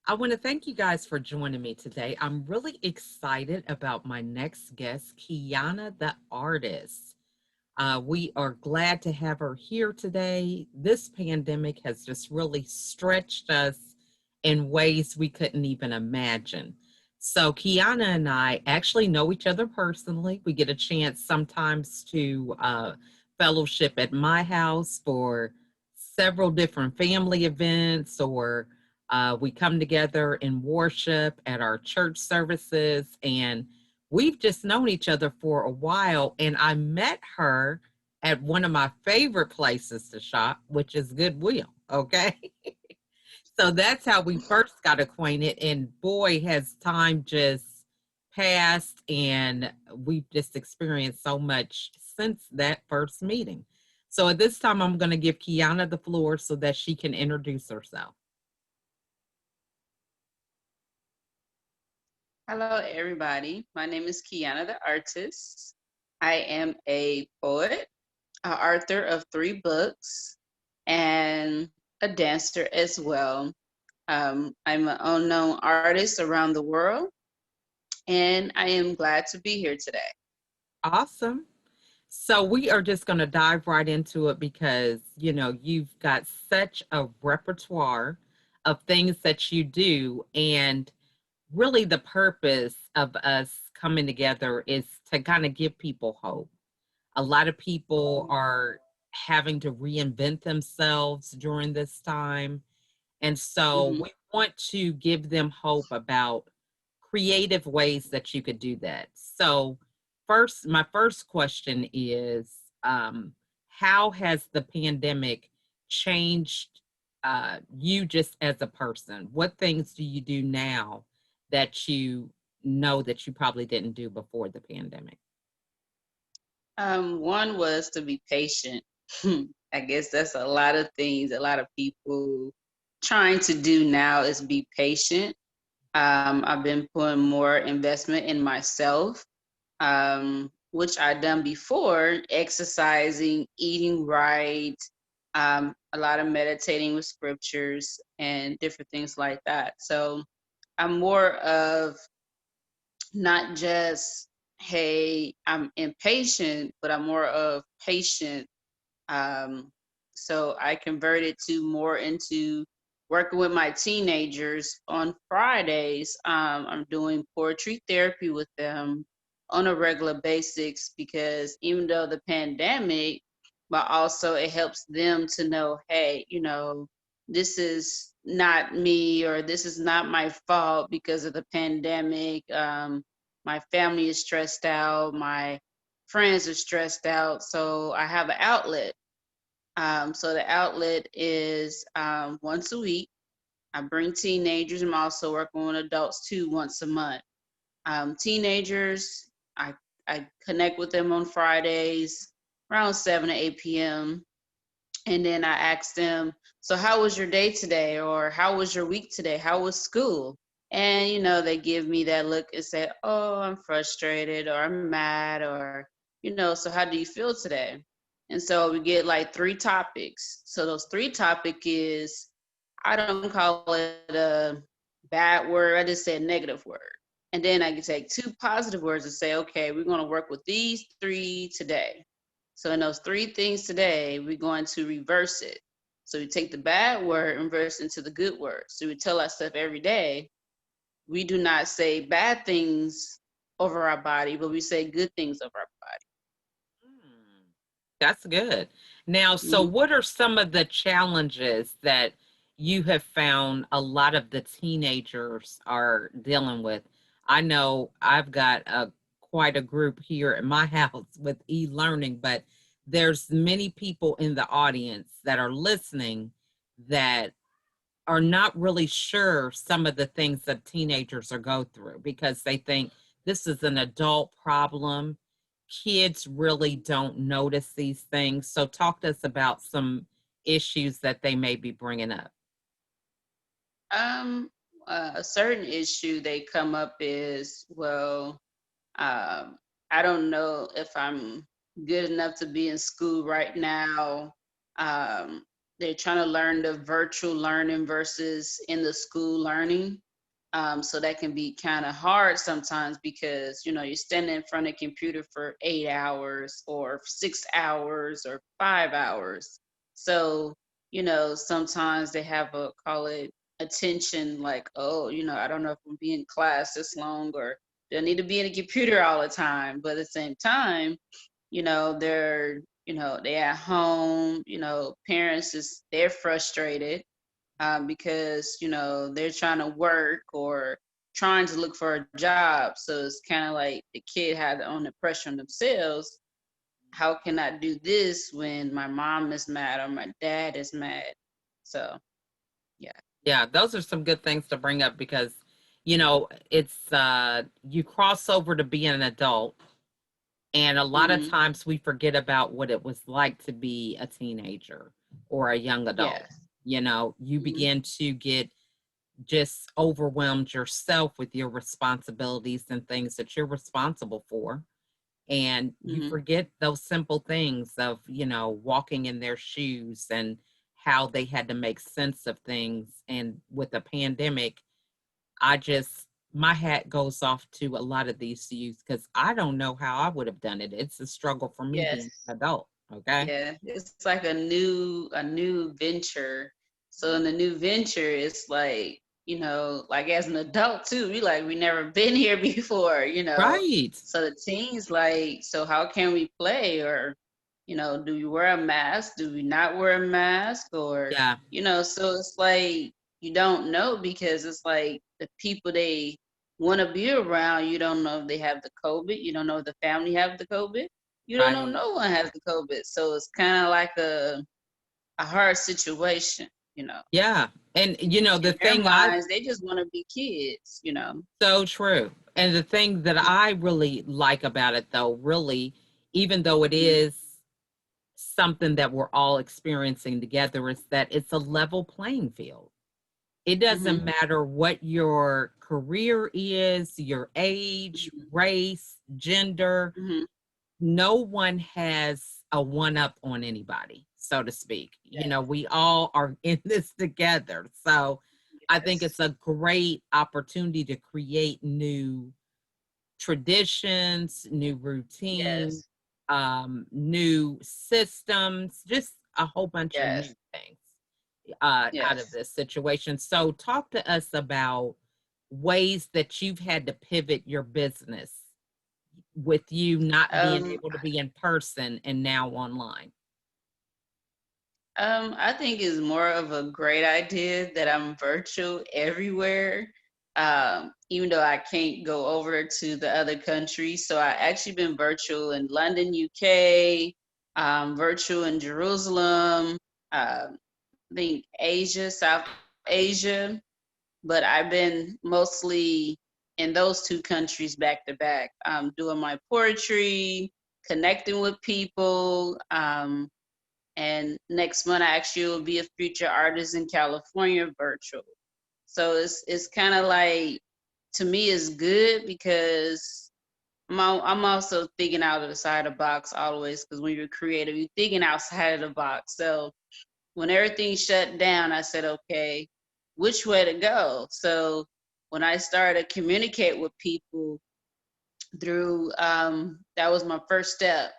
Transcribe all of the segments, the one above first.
I want to thank you guys for joining me today. I'm really excited about my next guest, Keyana the Artist. We are glad to have her here today. This pandemic has just really stretched us in ways we couldn't even imagine. So, Kiana and I actually know each other personally. We get a chance sometimes to fellowship at my house for several different family events, or we come together in worship at our church services. And we've just known each other for a while. And I met her at one of my favorite places to shop, which is Goodwill. Okay. So that's how we first got acquainted. And boy, has time just passed, and we've just experienced so much since that first meeting. So at this time, I'm going to give Kiana the floor so that she can introduce herself. Hello, everybody. My name is Keyana the Artist. I am a poet, an author of 3 books, and a dancer as well. I'm an unknown artist around the world, and I am glad to be here today. Awesome. So we are just going to dive right into it because, you've got such a repertoire of things that you do. And really, the purpose of us coming together is to kind of give people hope. A lot of people are having to reinvent themselves during this time. And so hmm we want to give them hope about creative ways that you could do that. So, my first question is how has the pandemic changed you just as a person? What things do you do now that you know that you probably didn't do before the pandemic? One was to be patient. I guess that's a lot of things. A lot of people trying to do now is be patient. I've been putting more investment in myself, which I done before, exercising, eating right, a lot of meditating with scriptures and different things like that. So I'm more of not just, hey, I'm impatient, but I'm more of patient. Um, so I converted to more into working with my teenagers on Fridays. I'm doing poetry therapy with them on a regular basis because even though the pandemic, but also it helps them to know, hey, this is not me or this is not my fault because of the pandemic. My family is stressed out. My friends are stressed out. So I have an outlet. So the outlet is once a week. I bring teenagers. I'm also working on adults too once a month. Teenagers, I connect with them on Fridays around 7 to 8 p.m. And then I ask them, so how was your day today? Or how was your week today? How was school? And, they give me that look and say, oh, I'm frustrated or I'm mad or, so how do you feel today? And so we get like 3 topics. So those 3 topic is, I don't call it a bad word. I just say a negative word. And then I can take 2 positive words and say, okay, we're going to work with these 3 today. So in those 3 things today, we're going to reverse it. So we take the bad word and reverse into the good word. So we tell ourselves every day, we do not say bad things over our body, but we say good things over our Mm, that's good. Now, so body. what are some of the challenges that you have found a lot of the teenagers are dealing with? I know I've got quite a group here at my house with e-learning, but there's many people in the audience that are listening that are not really sure some of the things that teenagers are go through because they think this is an adult problem. Kids really don't notice these things. So talk to us about some issues that they may be bringing up. Um, a certain issue they come up is, well, um, I don't know if I'm good enough to be in school right now. Um, they're trying to learn the virtual learning versus in the school learning. So that can be kind of hard sometimes because, you know, you're standing in front of a computer for 8 hours or 6 hours or 5 hours. So, you know, sometimes they have a, call it attention, like, oh, you know, I don't know if I'm being in class this long, or they'll need to be in a computer all the time. But at the same time, you know, they're at home, you know, parents they're frustrated because, you know, they're trying to work or trying to look for a job. So it's kind of like the kid had on the pressure on themselves. How can I do this when my mom is mad or my dad is mad? So yeah. Yeah, those are some good things to bring up because, it's you cross over to being an adult, and a lot of Hmm. times we forget about what it was like to be a teenager or a young adult. Yes. You Hmm. begin to get just overwhelmed yourself with your responsibilities and things that you're responsible for. And you Hmm. forget those simple things of, walking in their shoes and how they had to make sense of things. And with the pandemic, my hat goes off to a lot of these youth because I don't know how I would have done it. It's a struggle for me being Yes. an adult. Okay. Yeah, it's like a new venture. So in the new venture, it's like, you know, like as an adult too, we never been here before, you know. Right. So the teens like, so how can we play? Or, you know, do we wear a mask? Do we not wear a mask? Or, Yeah. you know, so it's like you don't know because it's like the people they want to be around, you don't know if they have the COVID, you don't know if the family have the COVID, you don't know Right. no one has the COVID. So it's kind of like a hard situation, you know. Yeah. And, the In their thing minds, they just want to be kids, you know. so true. And the thing that I really like about it, though, really, even though it Mhm. is something that we're all experiencing together, is that it's a level playing field. It doesn't Mhm. matter what your career is, your age, Mhm. race, gender. Mhm. No one has a one up on anybody, so to speak. Yes. We all are in this together. So I think Yes. it's a great opportunity to create new traditions, new routines, Yes. new systems, just a whole bunch of new Yes. things out of Yes. this situation. So, talk to us about ways that you've had to pivot your business with you not being Um, able to be in person and now online. I think it's more of a great idea that I'm virtual everywhere. Even though I can't go over to the other countries. So I actually been virtual in London, UK, virtual in Jerusalem, I think Asia, South Asia, but I've been mostly in those two countries back to back, doing my poetry, connecting with people. And next month, I actually will be a featured artist in California virtual. So it's kind of like, to me, it's good because I'm also thinking out of the side of the box always, because when you're creative, you're thinking outside of the box. So when everything shut down, I said, okay, which way to go? So when I started to communicate with people through, that was my first step,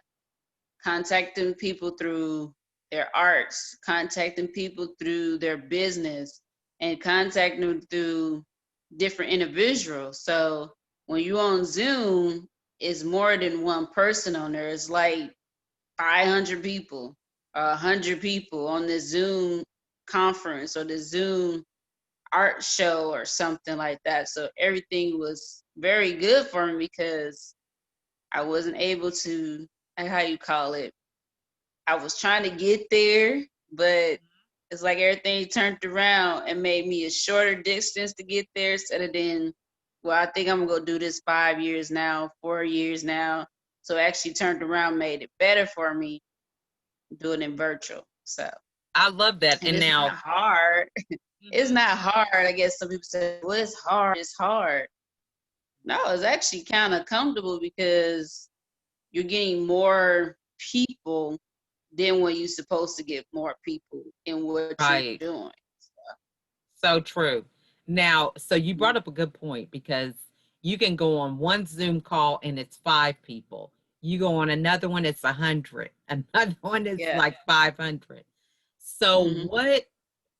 contacting people through their arts, contacting people through their business, and contacting them through different individuals. So when you on Zoom, it's more than one person on there. It's like 500 people or 100 people on this Zoom conference or the Zoom art show or something like that. So everything was very good for me because I wasn't able to, how you call it, I was trying to get there, but it's like everything turned around and made me a shorter distance to get there instead of then, well, I think I'm gonna go do this 5 years now, 4 years now. So it actually turned around, made it better for me doing it virtual. So, I love that. and And it's not now, hard. It's mhm, not hard. I guess some people say, well, it's hard. It's hard. No, it's actually kind of comfortable because you're getting more people then when you're supposed to get more people in what you're Right. doing. So true. Now, so you Mhm. brought up a good point because you can go on one Zoom call and it's five people. You go on another one, it's 100. Another one is Yeah. like 500. So, Hmm. what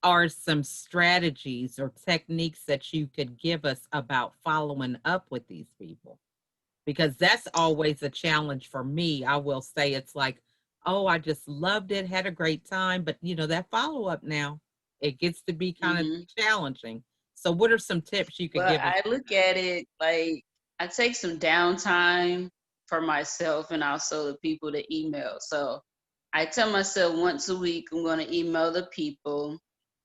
are some strategies or techniques that you could give us about following up with these people? Because that's always a challenge for me. I will say it's like, oh, I just loved it, had a great time, but that follow up now, it gets to be kind of Hmm. challenging. So, what are some tips you could Well, give us? I look at it like I take some downtime for myself and also the people that email. So I tell myself once a week I'm going to email the people,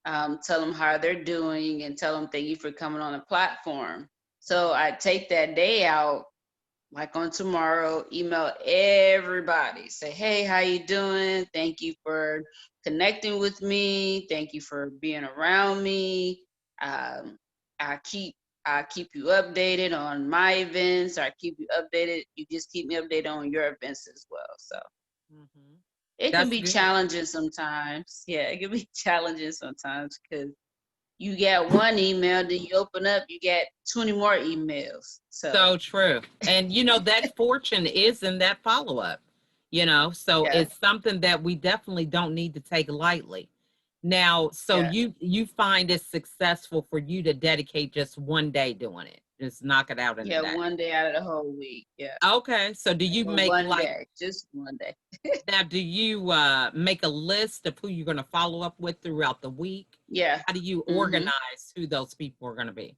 tell them how they're doing, and tell them thank you for coming on the platform. So I take that day out, like on tomorrow, email everybody, say, hey, how you doing? Thank you for connecting with me, thank you for being around me. um, i keep I keep you updated on my events. I keep you updated, you just keep me updated on your events as well. So Mhm. it can That's be good. challenging sometimes. Yeah, it can be challenging sometimes because you get one email, then you open up, you get 20 more emails. So So true. And that fortune is in that follow up, so yeah, it's something that we definitely don't need to take lightly. Now, so yeah. you find it successful for you to dedicate just one day doing it. Just knock it out in a Yeah, day. one day out of the whole week. Yeah. Okay. So do you Or make one like day, just one day. now do you make a list of who you're going to follow up with throughout the week? Yeah. How do you Hmm. organize who those people are going to be?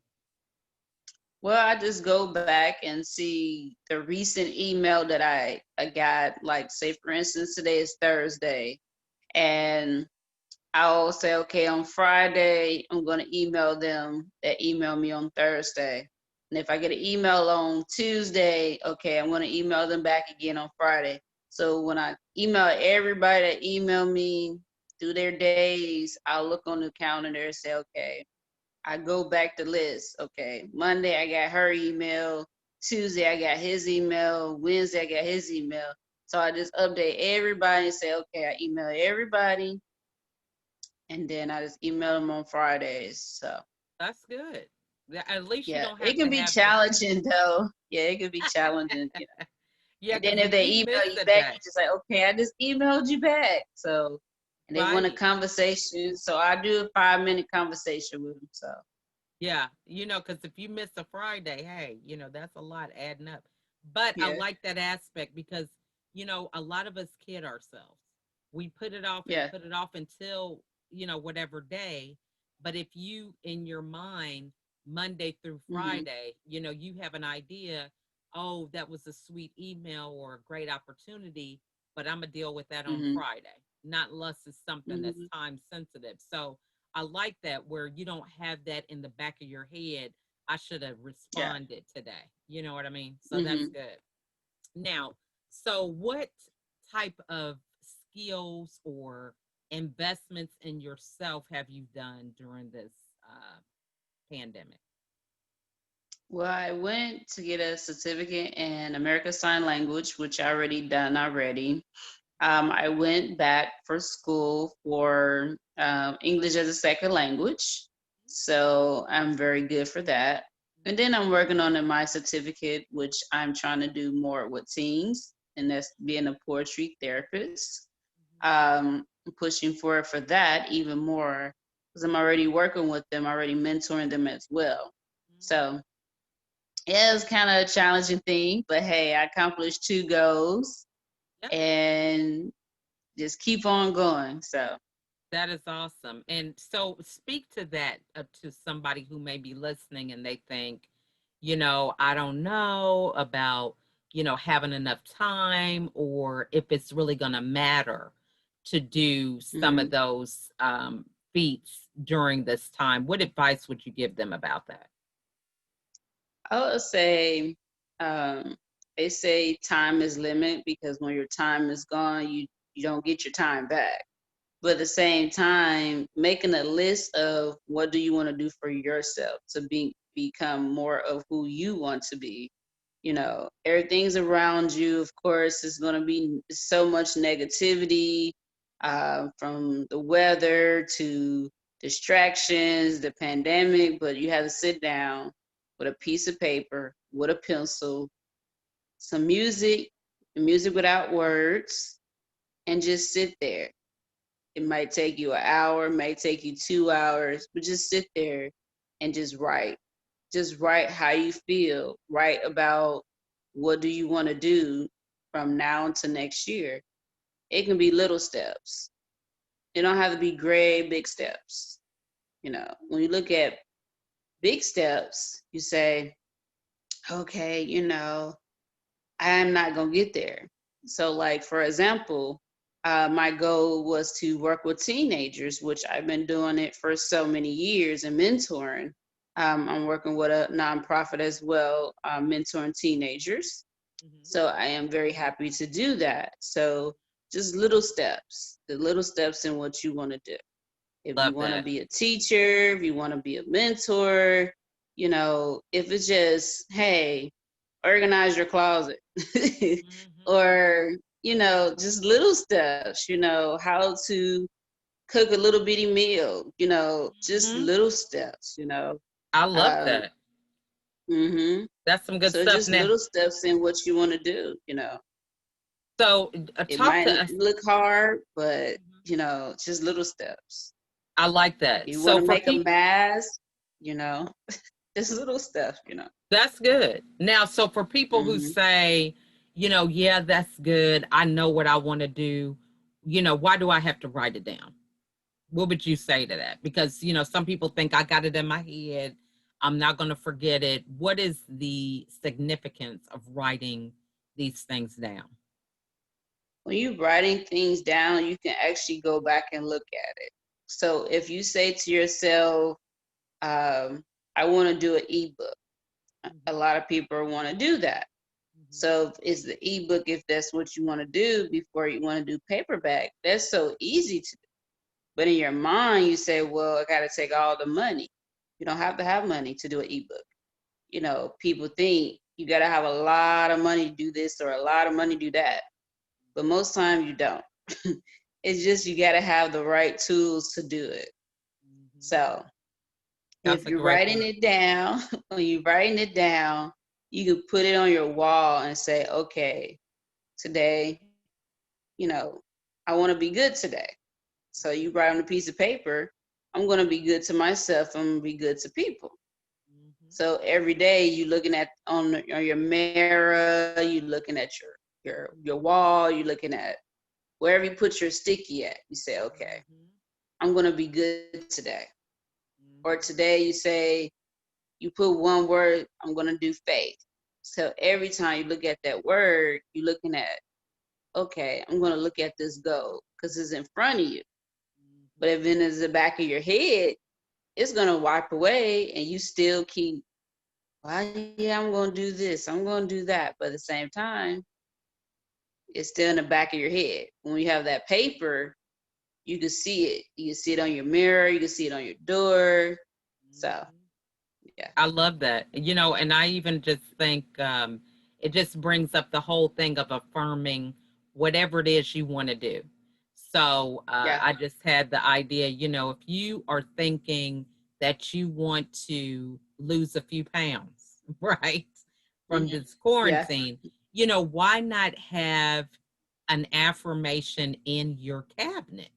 Well, I just go back and see the recent email that I got. Like, say, for instance, today is Thursday. And I'll say, okay, on Friday, I'm going to email them that email me on Thursday. And if I get an email on Tuesday, okay, I'm going to email them back again on Friday. So when I email everybody that email me through their days, I'll look on the calendar and say, okay, I go back to list. Okay, Monday I got her email. Tuesday I got his email. Wednesday I got his email. So I just update everybody and say, okay, I email everybody, and then I just email them on Fridays. So That's good. At least you yeah, don't it have can to be have the challenging though. Yeah, it can be challenging. Yeah, And then because if if they you miss email you a back, day, you just like, okay, I just emailed you back. So and they want a right? conversation, so I do a 5-minute conversation with them. So Yeah, because if you miss a Friday, hey, that's a lot adding up. But I yeah, like that aspect because, a lot of us kid ourselves. We put it off and yeah, put it off until, whatever day. But if you, in your mind, Monday through mhm, Friday, you have an idea, oh, that was a sweet email or a great opportunity, but I'm going to deal with that on mhm, Friday, not unless it's something that's mhm, time sensitive. So, I like that where you don't have that in the back of your head. I should have yeah. responded today. You know what I mean? So that's Mhm. good. Now, so what type of skills or investments in yourself have you done during this pandemic? Well, I went to get a certificate in American Sign Language, which I already done already. I went back for school for English as a second language, so I'm very good for that. And then I'm working on my certificate, which I'm trying to do more with teens, and that's being a poetry therapist. I'm pushing for that even more because I'm already working with them, already mentoring them as well. So yeah, it was kind of a challenging thing, but hey, I accomplished 2 goals Yeah, and just keep on going. So that is awesome. And so, speak to that to somebody who may be listening and they think, I don't know about, having enough time or if it's really going to matter to do some of mhm. those feats during this time. What advice would you give them about that? I would say um, they say time is limit because when your time is gone, you don't get your time back. But at the same time, making a list of what do you want to do for yourself to become more of who you want to be. Everything's around you. Of course, there's going to be so much negativity, from the weather to distractions, the pandemic, but you have to sit down with a piece of paper, with a pencil, some music without words, and just sit there. It might take you an hour, might take you 2 hours, but just sit there and just write. Just write how you feel. Write about what do you want to do from now until next year. It can be little steps. It don't have to be great big steps. When you look at big steps, you say, okay, I'm not gonna get there. So, like for example, my goal was to work with teenagers, which I've been doing it for so many years and mentoring. I'm working with a nonprofit as well, mentoring teenagers. Hmm. So I am very happy to do that. So just little steps, the little steps in what you want to do. If you Love want to that. be a teacher, if you want to be a mentor, if it's just, hey, organize your closet, Hmm. or, just little steps, how to cook a little bitty meal, just Hmm. little steps, I love Um, that. hmm That's some good So stuff. just Now, little steps in what you want to do. so It talk to might us. look hard, but Mhm. just little steps. I like that. You want So to for make a people, mask, you know, just little stuff. that's good. Now, so for people who Hmm say, yeah, that's good. I know what I want to do. Why do I have to write it down? What would you say to that? Because, some people think I got it in my head. I'm not going to forget it. What is the significance of writing these things down? When you're writing things down, you can actually go back and look at it. So if you say to yourself, I want to do an ebook, a Mhm, lot of people want to do that. mhm, So if it's the ebook, if that's what you want to do before you want to do paperback, that's so easy to do. But in your mind, you say, well, I got to take all the money. You don't have to have money to do an ebook. People think you got to have a lot of money to do this or a lot of money to do that. But most times you don't. It's just you got to have the right tools to do it. mhm. So That's if a you're great writing point. it down, when you're writing it down, you can put it on your wall and say, okay, today, you know, I want to be good today. So you write on a piece of paper, I'm going to be good to myself. I'm going to be good to people. Mhm, So every day you looking at on your mirror, you looking at your wall, you looking at wherever you put your sticky at. You say, okay, mhm, I'm going to be good today. Or mhm, today you put one word, I'm going to do faith. So every time you look at that word, you're looking at, okay, I'm going to look at this goal because it's in front of you. But mhm, if it is the back of your head, it's going to wipe away and you still keep, well, yeah, I'm going to do this, I'm going to do that. But at the same time, it's still in the back of your head. When you have that paper, you can see it. You can see it on your mirror, you can see it on your door. So, mhm. yeah. I love that. And I even just think it just brings up the whole thing of affirming whatever it is you want to do. So Yeah. I just had the idea, if you are thinking that you want to lose a few pounds, right, from hmm this Yeah. quarantine, why not have an affirmation in your cabinet?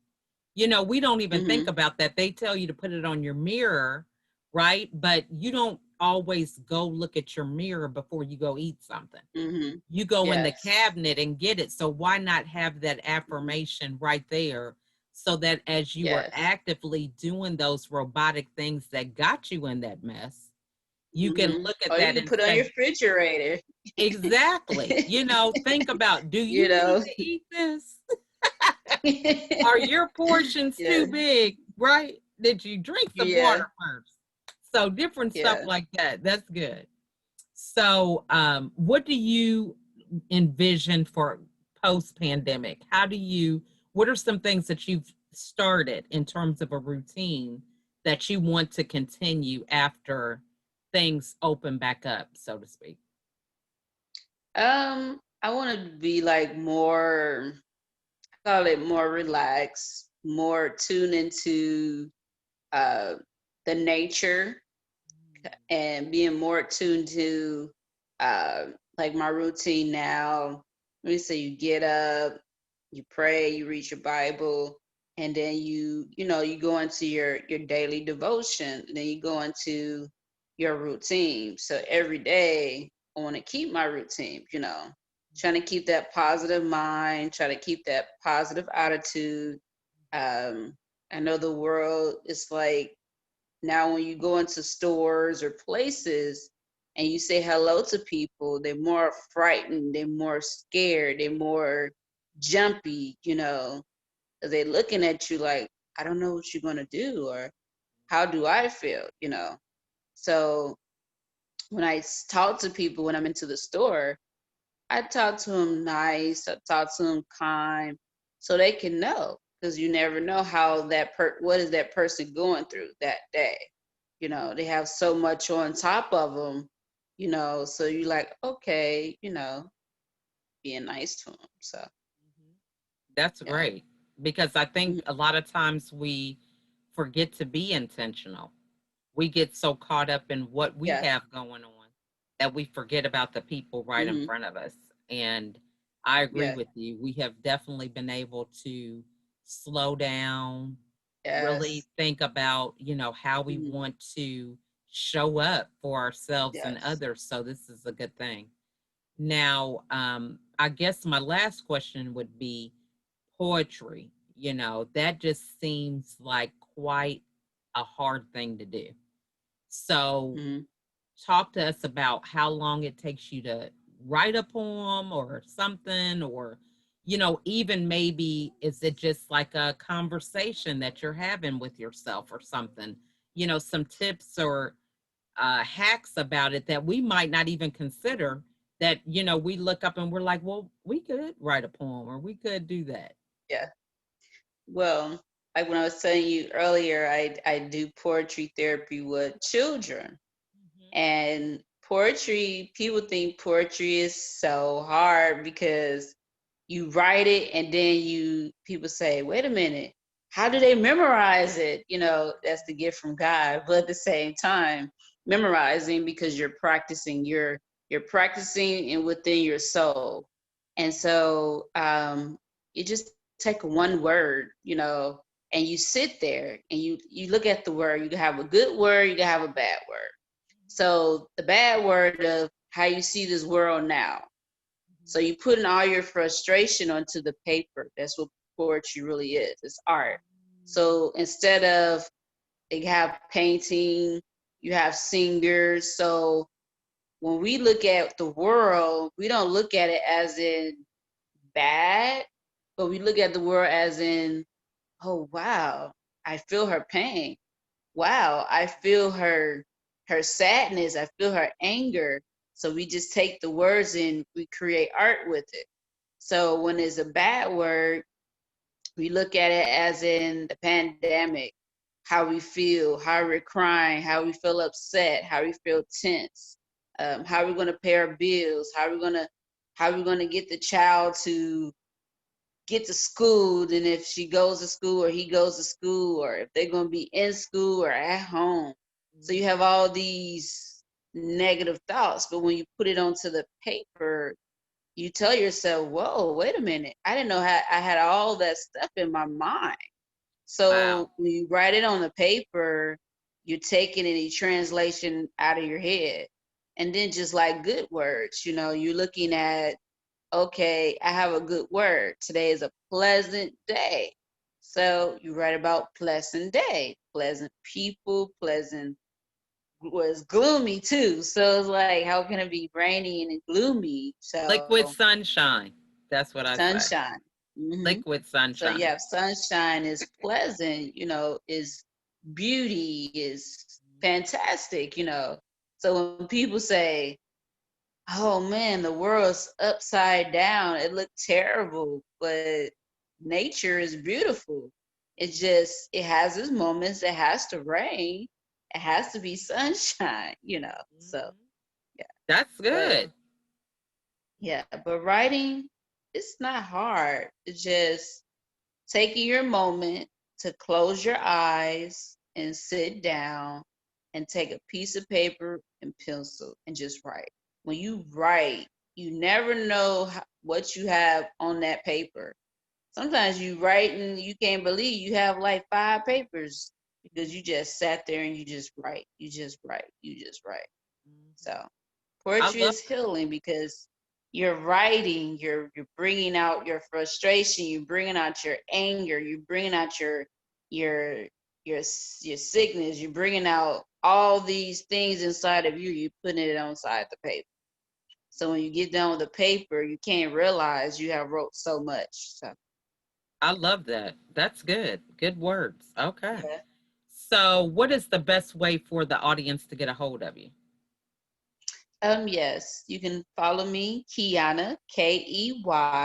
We don't even think hmm about that. They tell you to put it on your mirror, right? But you don't always go look at your mirror before you go eat something. hmm You go in the Yes. cabinet and get it. So why not have that hmm affirmation right there so that as you are Yes. actively doing those robotic things that got you in that mess, you can look at Or you that can and put on your say, refrigerator. exactly. Think about, do you you need know. to eat this? Are your portions too yes. big? Right? Did you drink some Yeah. water first? So different stuff Yes. like that. That's good. So what do you envision for post pandemic? What are some things that you've started in terms of a routine that you want to continue after things open back up, so to speak? I want to be like more, I call it more relaxed, more tuned into uh, the nature, and being more tuned to uh, like my routine now. Let me say you get up, you pray, you read your Bible, and then you go into your daily devotion, and then you go into your routine. So every day I want to keep my routine, trying to keep that positive mind, try to keep that positive attitude. um I know the world is like, now when you go into stores or places and you say hello to people, they're more frightened, they're more scared, they're more jumpy, 'cause they're looking at you like, I don't know what you're going to do, or how do I feel. So when I talk to people when I'm into the store, I talk to them nice, I talk to them kind, so they can know, because you never know how what is that person going through that day. They have so much on top of them, so you like, okay, being nice to them. So, Mhm. That's yeah. great because I think Mhm. a lot of times we forget to be intentional. We get so caught up in what we Yes. have going on that we forget about the people right in Hmm. front of us. And I agree Yes. with you. We have definitely been able to slow down, really Yes. think about, how we Hmm. want to show up for ourselves and Yes. others. So this is a good thing. Now, I guess my last question would be poetry. That just seems like quite a hard thing to do. So, Hmm. talk to us about how long it takes you to write a poem or something, or, even maybe is it just like a conversation that you're having with yourself or something? Some tips or hacks about it that we might not even consider that, we look up and we're like, well, we could write a poem or we could do that. Yeah. Well, like when I was telling you earlier, I do poetry therapy with children. Mhm. And poetry, people think poetry is so hard because you write it and then people say, wait a minute, how do they memorize it? That's the gift from God. But at the same time, memorizing, because you're practicing and within your soul. And so you just take one word, and you sit there and you look at the word. You can have a good word, you can have a bad word. So the bad word of how you see this world now. So you putting all your frustration onto the paper. That's what poetry really is. It's art. So instead of, they have painting, you have singers. So when we look at the world, we don't look at it as in bad, but we look at the world as in, oh wow, I feel her pain. Wow, I feel her sadness, I feel her anger. So we just take the words and we create art with it. So when it's a bad word, we look at it as in the pandemic, how we feel, how we're crying, how we feel upset, how we feel tense, how we're going to pay our bills, how we're going to get the child to get to school, and if she goes to school or he goes to school, or if they're going to be in school or at home. So you have all these negative thoughts, but when you put it onto the paper, you tell yourself, whoa, wait a minute, I didn't know how I had all that stuff in my mind. Wow. So when you write it on the paper, you're taking any translation out of your head. And then just like good words, you're looking at, okay, I have a good word. Today is a pleasant day. So you write about pleasant day, pleasant people, pleasant, was gloomy too. So it's like, how can it be rainy and gloomy? So Liquid sunshine. That's what I say. sunshine. Hmm. Liquid So sunshine. yeah, sunshine is pleasant, is beauty, is fantastic. So when people say, oh man, the world's upside down, it looked terrible, but nature is beautiful. It has its moments, it has to rain, it has to be sunshine. So Mhm. yeah. That's But good. Yeah, but writing, it's not hard. It's just taking your moment to close your eyes and sit down and take a piece of paper and pencil and just write. When you write, you never know what you have on that paper. Sometimes you write and you can't believe you have like 5 papers because you just sat there and you just write. You just write. You just write. Mhm. So I poetry love is that. healing because you're writing, you're bringing out your frustration, you're bringing out your anger, you're bringing out your your sickness, you're bringing out all these things inside of you. You're putting it on side the paper. So when you get done with the paper, you can't realize you have wrote so much. So I love that. That's good. Good words. Okay. yeah. So, what is the best way for the audience to get a hold of you? Yes, you can follow me, Keyana, Keyana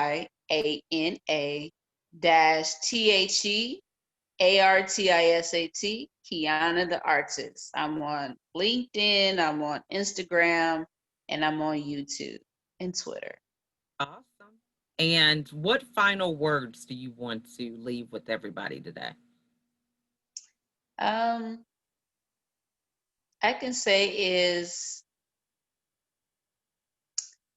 dash Theartisat, Keyana the Artist. I'm on LinkedIn, I'm on Instagram, and I'm on YouTube and Twitter. Awesome. And what final words do you want to leave with everybody today? Um, I can say is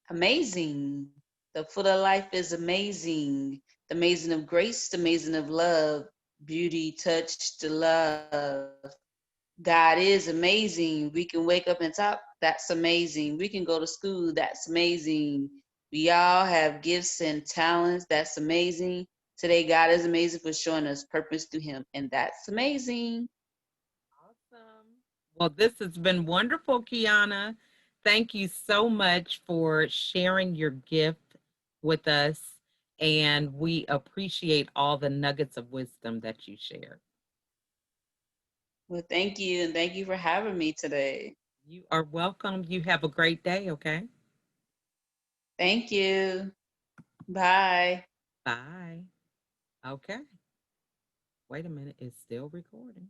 amazing. The foot of life is amazing. The amazing of grace, the amazing of love, beauty, touch, the love. God is amazing. We can wake up and talk. That's amazing. We can go to school. That's amazing. We all have gifts and talents. That's amazing. Today, God is amazing for showing us purpose through Him, and that's amazing. Awesome. Well, this has been wonderful, Kiana. Thank you so much for sharing your gift with us. And we appreciate all the nuggets of wisdom that you shared. Well, thank you, and thank you for having me today. You are welcome. You have a great day, okay? Thank you. Bye. Bye. Okay. Wait a minute. It's still recording.